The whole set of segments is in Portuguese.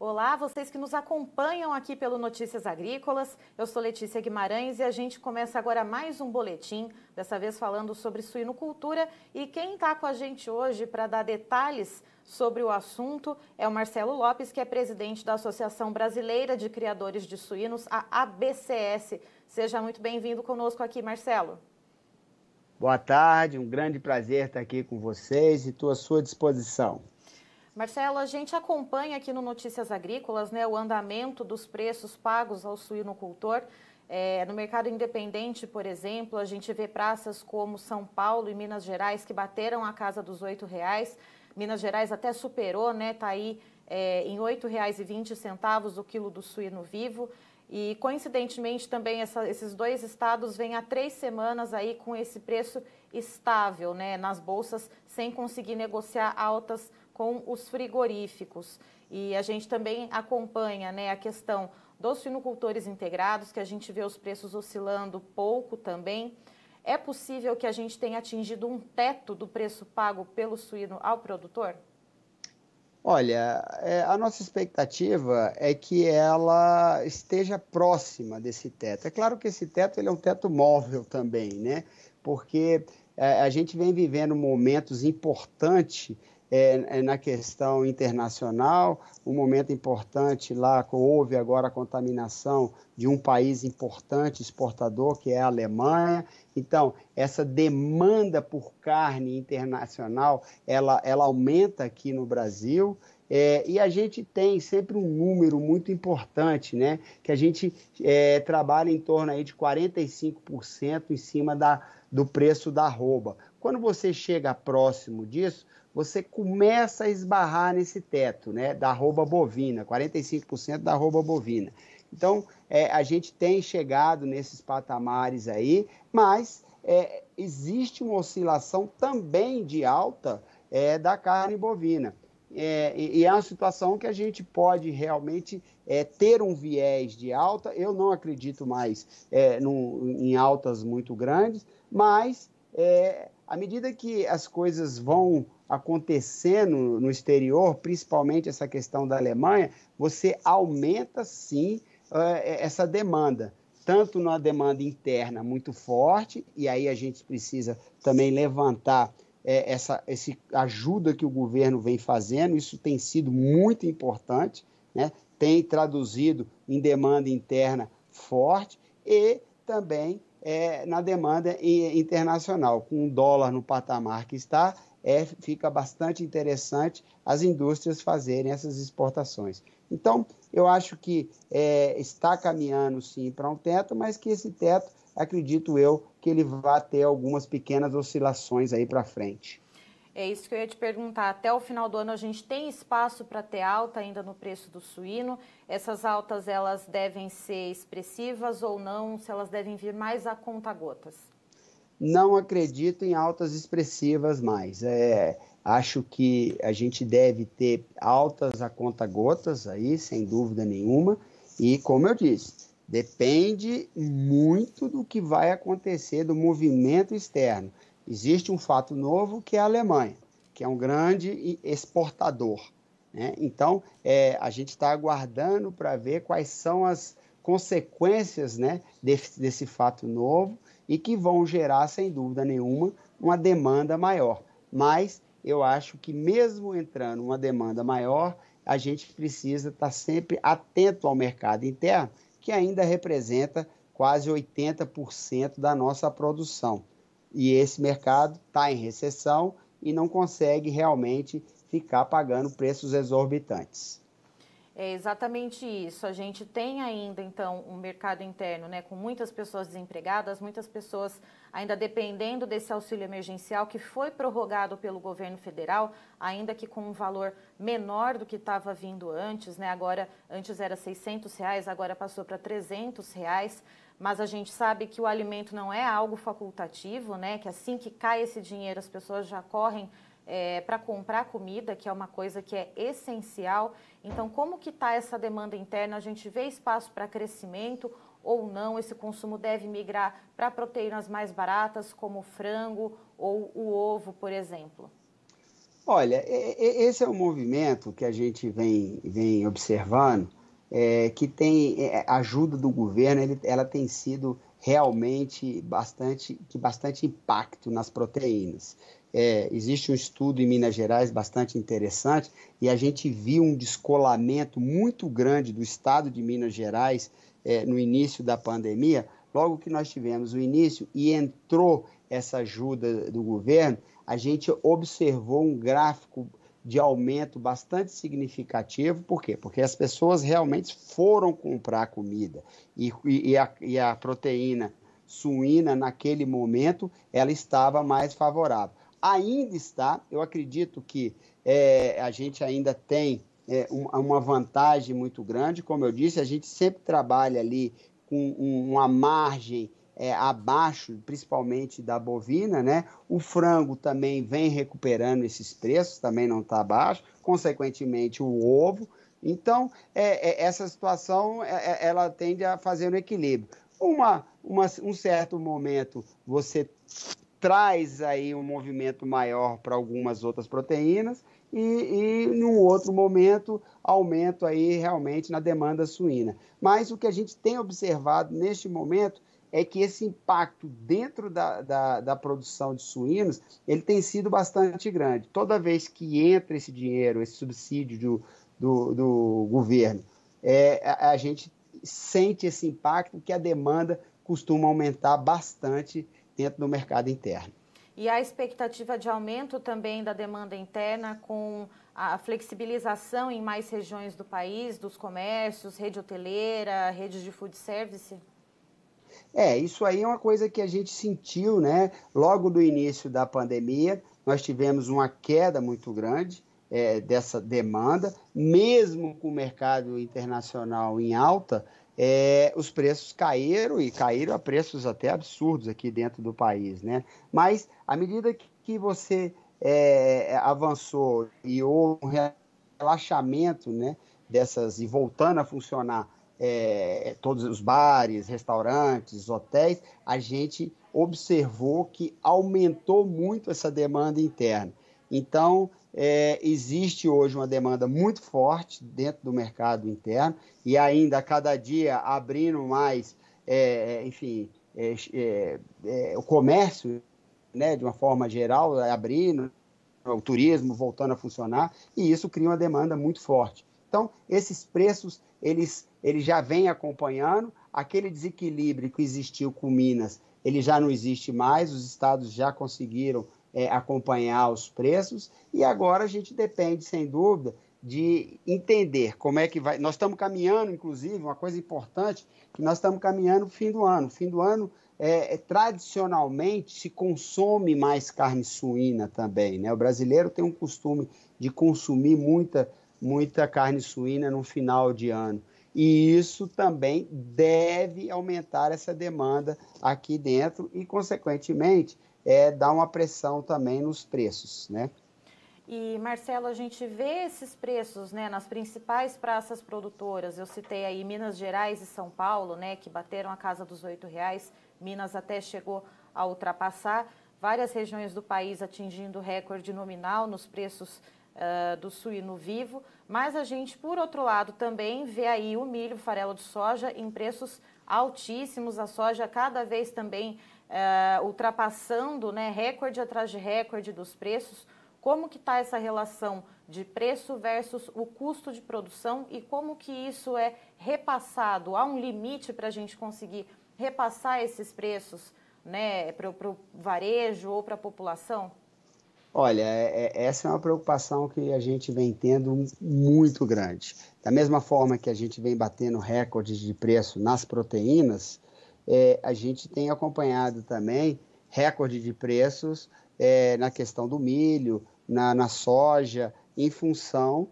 Olá, vocês que nos acompanham aqui pelo Notícias Agrícolas. Eu sou Letícia Guimarães e a gente começa agora mais um boletim, dessa vez falando sobre suinocultura. E quem está com a gente hoje para dar detalhes sobre o assunto é o Marcelo Lopes, que é presidente da Associação Brasileira de Criadores de Suínos, a ABCS. Seja muito bem-vindo conosco aqui, Marcelo. Boa tarde, um grande prazer estar aqui com vocês e estou à sua disposição. Marcelo, a gente acompanha aqui no Notícias Agrícolas, né, o andamento dos preços pagos ao suinocultor. No mercado independente, por exemplo, a gente vê praças como São Paulo e Minas Gerais que bateram a casa dos R$ 8. Minas Gerais até superou, né, está aí em R$ 8,20 o quilo do suíno vivo. E, coincidentemente, também esses dois estados vêm há 3 semanas aí com esse preço estável, né, nas bolsas, sem conseguir negociar altas com os frigoríficos. E a gente também acompanha, né, a questão dos suinocultores integrados, que a gente vê os preços oscilando pouco também. É possível que a gente tenha atingido um teto do preço pago pelo suíno ao produtor? Olha, a nossa expectativa é que ela esteja próxima desse teto. É claro que esse teto ele é um teto móvel também, né? Porque a gente vem vivendo momentos importantes na questão internacional, um momento importante lá, houve agora a contaminação de um país importante exportador, que é a Alemanha. Então, essa demanda por carne internacional, ela aumenta aqui no Brasil. E a gente tem sempre um número muito importante, né? Que a gente trabalha em torno aí de 45% em cima do preço da arroba. Quando você chega próximo disso, você começa a esbarrar nesse teto, né, da arroba bovina, 45% da arroba bovina. Então, a gente tem chegado nesses patamares aí, mas existe uma oscilação também de alta da carne bovina. E é uma situação que a gente pode realmente ter um viés de alta. Eu não acredito mais em altas muito grandes, mas à medida que as coisas vão acontecendo no exterior, principalmente essa questão da Alemanha, você aumenta sim essa demanda, tanto na demanda interna muito forte, e aí a gente precisa também levantar essa ajuda que o governo vem fazendo, isso tem sido muito importante, né? Tem traduzido em demanda interna forte e também na demanda internacional. Com o dólar no patamar que está, fica bastante interessante as indústrias fazerem essas exportações. Então, eu acho que está caminhando sim para um teto, mas que esse teto, acredito eu, que ele vai ter algumas pequenas oscilações aí para frente. É isso que eu ia te perguntar. Até o final do ano a gente tem espaço para ter alta ainda no preço do suíno? Essas altas, elas devem ser expressivas ou não? Se elas devem vir mais a conta-gotas? Não acredito em altas expressivas mais. Acho que a gente deve ter altas a conta-gotas aí, sem dúvida nenhuma. E, como eu disse, depende muito do que vai acontecer, do movimento externo. Existe um fato novo que é a Alemanha, que é um grande exportador, né? Então, a gente está aguardando para ver quais são as consequências, né, desse fato novo e que vão gerar, sem dúvida nenhuma, uma demanda maior. Mas eu acho que mesmo entrando uma demanda maior, a gente precisa estar sempre atento ao mercado interno, que ainda representa quase 80% da nossa produção. E esse mercado está em recessão e não consegue realmente ficar pagando preços exorbitantes. É exatamente isso. A gente tem ainda, então, um mercado interno, né, com muitas pessoas desempregadas, muitas pessoas ainda dependendo desse auxílio emergencial que foi prorrogado pelo governo federal, ainda que com um valor menor do que estava vindo antes, né? Agora, antes era R$ 600, agora passou para R$ 300. Mas a gente sabe que o alimento não é algo facultativo, né? Que assim que cai esse dinheiro, as pessoas já correm para comprar comida, que é uma coisa que é essencial. Então, como que está essa demanda interna? A gente vê espaço para crescimento ou não? Esse consumo deve migrar para proteínas mais baratas, como o frango ou o ovo, por exemplo? Olha, esse é um movimento que a gente vem observando, que tem a ajuda do governo, ela tem sido realmente bastante impacto nas proteínas. Existe um estudo em Minas Gerais bastante interessante e a gente viu um descolamento muito grande do estado de Minas Gerais no início da pandemia, logo que nós tivemos o início e entrou essa ajuda do governo, a gente observou um gráfico de aumento bastante significativo. Por quê? Porque as pessoas realmente foram comprar comida e a proteína suína, naquele momento, ela estava mais favorável. Ainda está, eu acredito que a gente ainda tem uma vantagem muito grande. Como eu disse, a gente sempre trabalha ali com uma margem abaixo, principalmente da bovina, né? O frango também vem recuperando esses preços, também não está abaixo, consequentemente o ovo. Então, essa situação ela tende a fazer um equilíbrio. Um certo momento você traz aí um movimento maior para algumas outras proteínas e num outro momento aumento aí realmente na demanda suína. Mas o que a gente tem observado neste momento é que esse impacto dentro da produção de suínos, ele tem sido bastante grande. Toda vez que entra esse dinheiro, esse subsídio do governo, a gente sente esse impacto que a demanda costuma aumentar bastante dentro do mercado interno. E a expectativa de aumento também da demanda interna com a flexibilização em mais regiões do país, dos comércios, rede hoteleira, redes de food service? Isso aí é uma coisa que a gente sentiu, né? Logo do início da pandemia, nós tivemos uma queda muito grande dessa demanda, mesmo com o mercado internacional em alta, os preços caíram e caíram a preços até absurdos aqui dentro do país, né? Mas à medida que você avançou e houve um relaxamento, né, dessas e voltando a funcionar todos os bares, restaurantes, hotéis, a gente observou que aumentou muito essa demanda interna. Então, existe hoje uma demanda muito forte dentro do mercado interno e ainda a cada dia abrindo mais, enfim, o comércio, né, de uma forma geral, abrindo, o turismo voltando a funcionar, e isso cria uma demanda muito forte. Então, esses preços, eles já vêm acompanhando, aquele desequilíbrio que existiu com Minas, ele já não existe mais, os estados já conseguiram acompanhar os preços, e agora a gente depende, sem dúvida, de entender como é que vai. Nós estamos caminhando, inclusive, uma coisa importante, que nós estamos caminhando no fim do ano. Fim do ano, tradicionalmente, se consome mais carne suína também, né? O brasileiro tem um costume de consumir muita carne suína no final de ano. E isso também deve aumentar essa demanda aqui dentro e, consequentemente, dar uma pressão também nos preços, né? E, Marcelo, a gente vê esses preços, né, nas principais praças produtoras. Eu citei aí Minas Gerais e São Paulo, né, que bateram a casa dos R$ 8. Minas até chegou a ultrapassar. Várias regiões do país atingindo recorde nominal nos preços do suíno vivo. Mas a gente, por outro lado, também vê aí o milho, o farelo de soja em preços altíssimos. A soja cada vez também ultrapassando, né, recorde atrás de recorde dos preços. Como que está essa relação de preço versus o custo de produção e como que isso é repassado? Há um limite para a gente conseguir repassar esses preços, né, para o varejo ou para a população? Olha, essa é uma preocupação que a gente vem tendo muito grande. Da mesma forma que a gente vem batendo recordes de preço nas proteínas, a gente tem acompanhado também recorde de preços na questão do milho, na soja, em função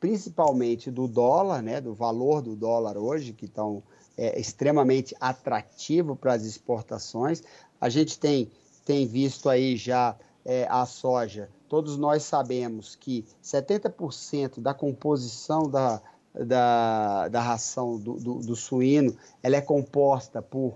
principalmente do dólar, né, do valor do dólar hoje, que estão extremamente atrativo para as exportações. A gente tem visto aí já a soja. Todos nós sabemos que 70% da composição da ração do suíno ela é composta por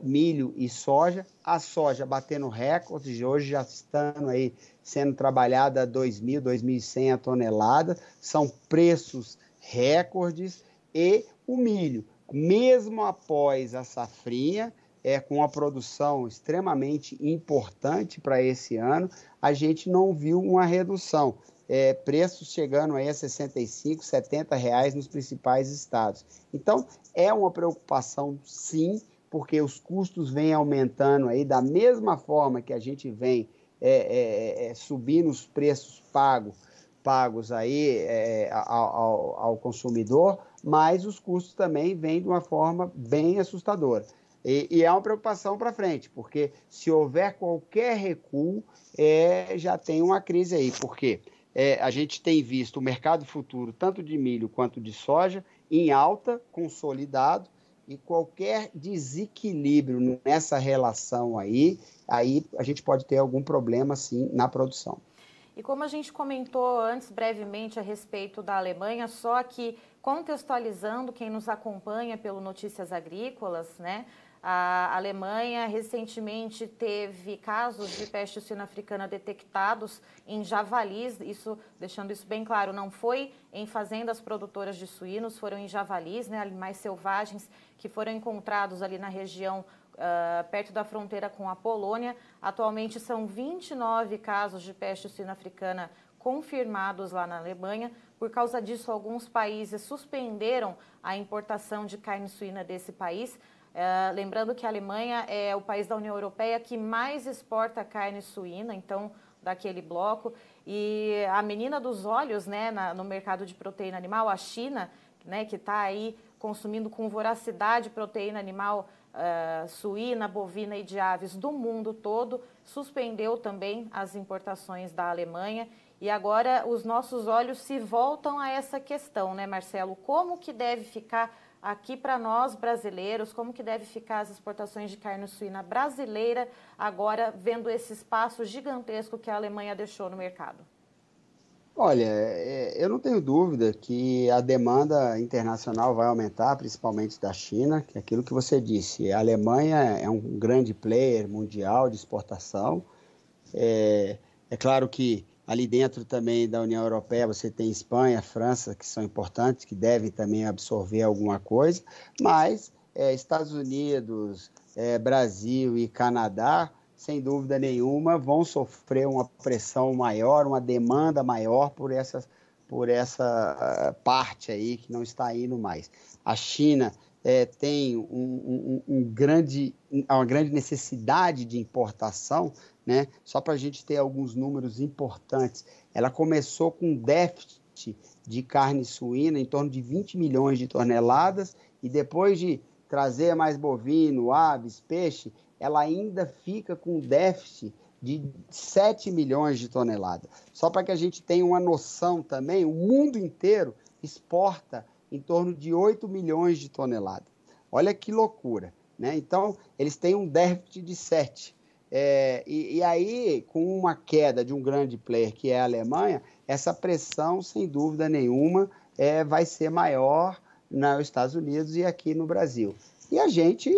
milho e soja. A soja batendo recordes, hoje já estando aí sendo trabalhada a 2.000, 2.100 a tonelada, são preços recordes. E o milho, mesmo após a safrinha, com a produção extremamente importante para esse ano, a gente não viu uma redução. Preços chegando aí a 65, 70 reais nos principais estados. Então, é uma preocupação, sim, porque os custos vêm aumentando aí da mesma forma que a gente vem subindo os preços pagos aí ao consumidor, mas os custos também vêm de uma forma bem assustadora. E é uma preocupação para frente, porque se houver qualquer recuo, já tem uma crise aí. Por quê? A gente tem visto o mercado futuro, tanto de milho quanto de soja, em alta, consolidado, e qualquer desequilíbrio nessa relação aí a gente pode ter algum problema, sim, na produção. E como a gente comentou antes brevemente a respeito da Alemanha, só que contextualizando quem nos acompanha pelo Notícias Agrícolas, né? A Alemanha recentemente teve casos de peste suína africana detectados em javalis, deixando isso bem claro, não foi em fazendas produtoras de suínos, foram em javalis, né, animais selvagens que foram encontrados ali na região perto da fronteira com a Polônia. Atualmente são 29 casos de peste suína africana confirmados lá na Alemanha. Por causa disso, alguns países suspenderam a importação de carne suína desse país. Lembrando que a Alemanha é o país da União Europeia que mais exporta carne suína, então, daquele bloco. E a menina dos olhos, né, no mercado de proteína animal, a China, né, que está aí consumindo com voracidade proteína animal suína, bovina e de aves do mundo todo, suspendeu também as importações da Alemanha. E agora os nossos olhos se voltam a essa questão, né, Marcelo? Como que deve ficar aqui para nós brasileiros, como que deve ficar as exportações de carne suína brasileira agora vendo esse espaço gigantesco que a Alemanha deixou no mercado? Olha, eu não tenho dúvida que a demanda internacional vai aumentar, principalmente da China, que é aquilo que você disse. A Alemanha é um grande player mundial de exportação. É claro que ali dentro também da União Europeia você tem Espanha, França, que são importantes, que devem também absorver alguma coisa, mas Estados Unidos, Brasil e Canadá, sem dúvida nenhuma, vão sofrer uma pressão maior, uma demanda maior por essa parte aí que não está indo mais. A China tem uma grande necessidade de importação, né? Só para a gente ter alguns números importantes. Ela começou com um déficit de carne suína em torno de 20 milhões de toneladas e depois de trazer mais bovino, aves, peixe, ela ainda fica com um déficit de 7 milhões de toneladas. Só para que a gente tenha uma noção também, o mundo inteiro exporta em torno de 8 milhões de toneladas. Olha que loucura, né? Então, eles têm um déficit de 7. E aí, com uma queda de um grande player, que é a Alemanha, essa pressão, sem dúvida nenhuma, vai ser maior nos Estados Unidos e aqui no Brasil. E a gente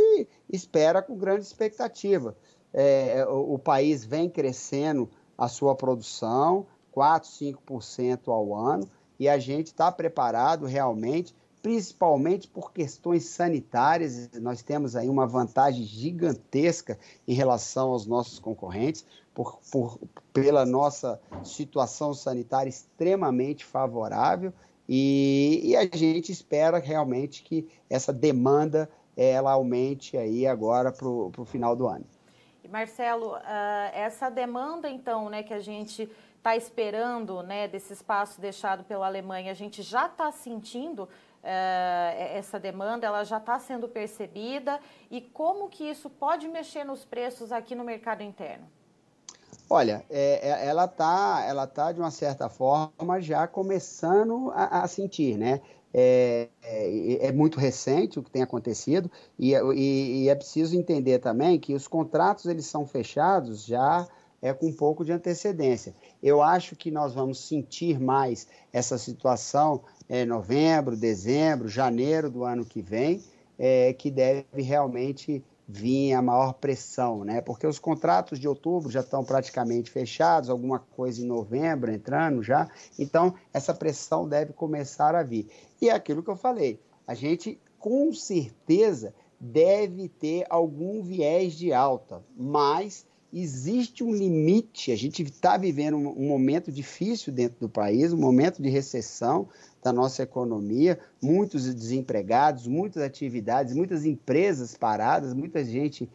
espera com grande expectativa. O país vem crescendo a sua produção, 4%, 5% ao ano, e a gente está preparado realmente, principalmente por questões sanitárias. Nós temos aí uma vantagem gigantesca em relação aos nossos concorrentes, pela nossa situação sanitária extremamente favorável, e a gente espera realmente que essa demanda ela aumente aí agora para o final do ano. E Marcelo, essa demanda então, né, que a gente está esperando, né, desse espaço deixado pela Alemanha, a gente já está sentindo essa demanda, ela já está sendo percebida, e como que isso pode mexer nos preços aqui no mercado interno? Olha, ela tá de uma certa forma já começando a sentir, né? É muito recente o que tem acontecido e é preciso entender também que os contratos eles são fechados já com um pouco de antecedência. Eu acho que nós vamos sentir mais essa situação em novembro, dezembro, janeiro do ano que vem, que deve realmente vir a maior pressão, né? Porque os contratos de outubro já estão praticamente fechados, alguma coisa em novembro entrando já, então essa pressão deve começar a vir. E é aquilo que eu falei, a gente com certeza deve ter algum viés de alta, mas existe um limite, a gente está vivendo um momento difícil dentro do país, um momento de recessão da nossa economia, muitos desempregados, muitas atividades, muitas empresas paradas, muita gente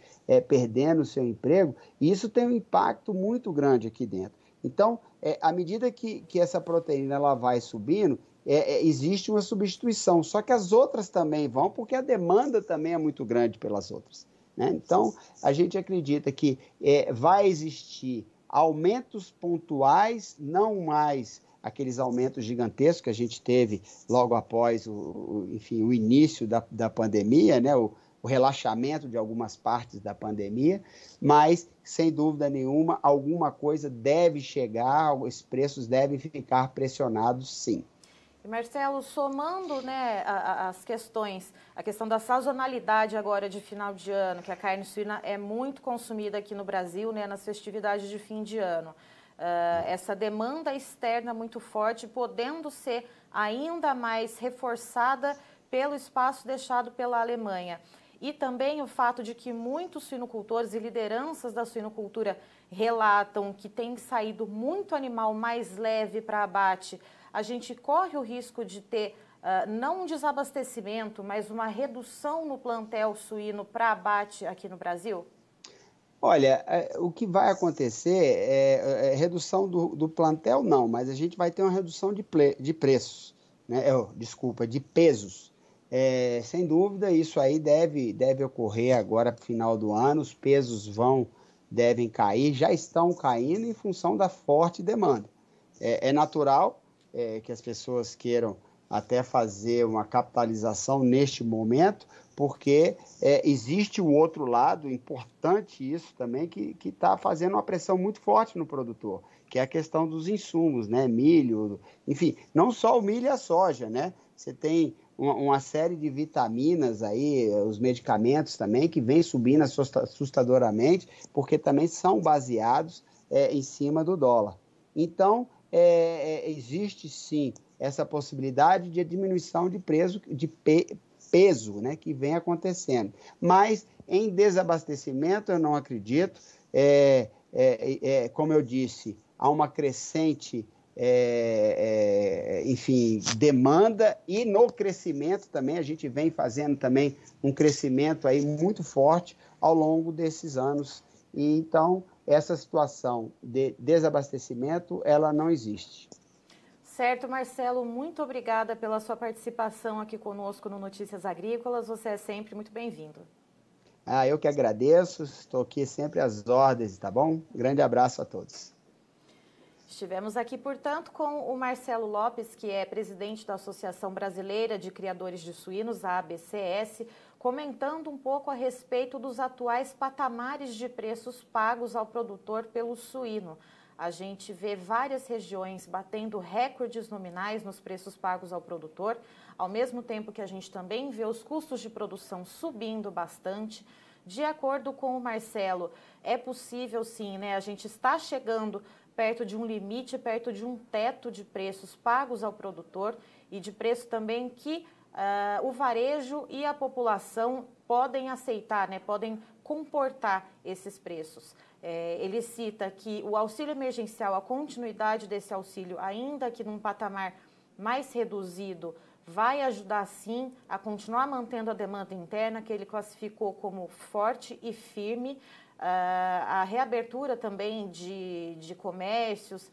perdendo o seu emprego, e isso tem um impacto muito grande aqui dentro. Então, à medida que essa proteína ela vai subindo, existe uma substituição, só que as outras também vão, porque a demanda também é muito grande pelas outras, né? Então, a gente acredita que vai existir aumentos pontuais, não mais aqueles aumentos gigantescos que a gente teve logo após enfim, o início da pandemia, né? O relaxamento de algumas partes da pandemia, mas, sem dúvida nenhuma, alguma coisa deve chegar, os preços devem ficar pressionados, sim. E Marcelo, somando, né, as questões, a questão da sazonalidade agora de final de ano, que a carne suína é muito consumida aqui no Brasil, né, nas festividades de fim de ano. Essa demanda externa muito forte, podendo ser ainda mais reforçada pelo espaço deixado pela Alemanha. E também o fato de que muitos suinocultores e lideranças da suinocultura relatam que tem saído muito animal mais leve para abate. A gente corre o risco de ter não um desabastecimento, mas uma redução no plantel suíno para abate aqui no Brasil? Olha, o que vai acontecer é redução do plantel, não, mas a gente vai ter uma redução de preços, né? Desculpa, de pesos. Sem dúvida, isso aí deve ocorrer agora para o final do ano, os pesos devem cair, já estão caindo em função da forte demanda. É natural que as pessoas queiram até fazer uma capitalização neste momento, porque existe o outro lado, importante isso também, que está fazendo uma pressão muito forte no produtor, que é a questão dos insumos, né? Milho, enfim, não só o milho e a soja, né? Você tem uma série de vitaminas aí, os medicamentos também, que vem subindo assustadoramente, porque também são baseados em cima do dólar. Então, existe sim essa possibilidade de diminuição de peso, né, que vem acontecendo. Mas em desabastecimento eu não acredito. Como eu disse, há uma crescente enfim, demanda, e no crescimento também a gente vem fazendo também um crescimento aí muito forte ao longo desses anos. E então essa situação de desabastecimento ela não existe. Certo, Marcelo, muito obrigada pela sua participação aqui conosco no Notícias Agrícolas. Você é sempre muito bem-vindo. Eu que agradeço, estou aqui sempre às ordens, tá bom? Grande abraço a todos. Estivemos aqui, portanto, com o Marcelo Lopes, que é presidente da Associação Brasileira de Criadores de Suínos, a ABCS, comentando um pouco a respeito dos atuais patamares de preços pagos ao produtor pelo suíno. A gente vê várias regiões batendo recordes nominais nos preços pagos ao produtor, ao mesmo tempo que a gente também vê os custos de produção subindo bastante. De acordo com o Marcelo, é possível sim, né? A gente está chegando perto de um limite, perto de um teto de preços pagos ao produtor e de preço também que o varejo e a população podem aceitar, né? Podem comportar esses preços. Ele cita que o auxílio emergencial, a continuidade desse auxílio, ainda que num patamar mais reduzido, vai ajudar sim a continuar mantendo a demanda interna, que ele classificou como forte e firme. A reabertura também de comércios,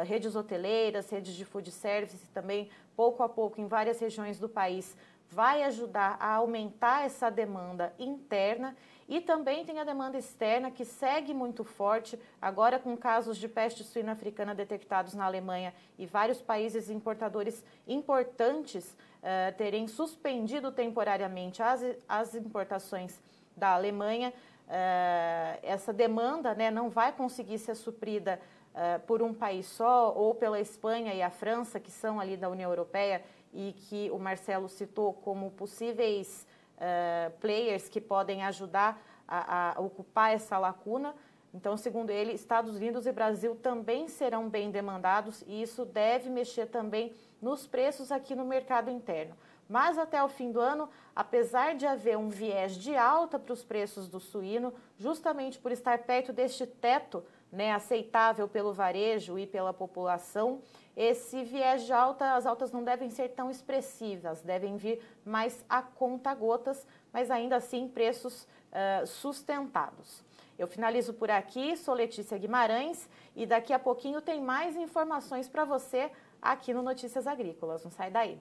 redes hoteleiras, redes de food service também, pouco a pouco, em várias regiões do país, vai ajudar a aumentar essa demanda interna. E também tem a demanda externa, que segue muito forte, agora com casos de peste suína africana detectados na Alemanha e vários países importadores importantes terem suspendido temporariamente as importações da Alemanha. Essa demanda, né, não vai conseguir ser suprida por um país só, ou pela Espanha e a França, que são ali da União Europeia e que o Marcelo citou como possíveis players que podem ajudar a ocupar essa lacuna. Então, segundo ele, Estados Unidos e Brasil também serão bem demandados e isso deve mexer também nos preços aqui no mercado interno. Mas até o fim do ano, apesar de haver um viés de alta para os preços do suíno, justamente por estar perto deste teto, né, aceitável pelo varejo e pela população, esse viés de alta, as altas não devem ser tão expressivas, devem vir mais a conta-gotas, mas ainda assim preços sustentados. Eu finalizo por aqui, sou Letícia Guimarães e daqui a pouquinho tem mais informações para você aqui no Notícias Agrícolas. Não sai daí.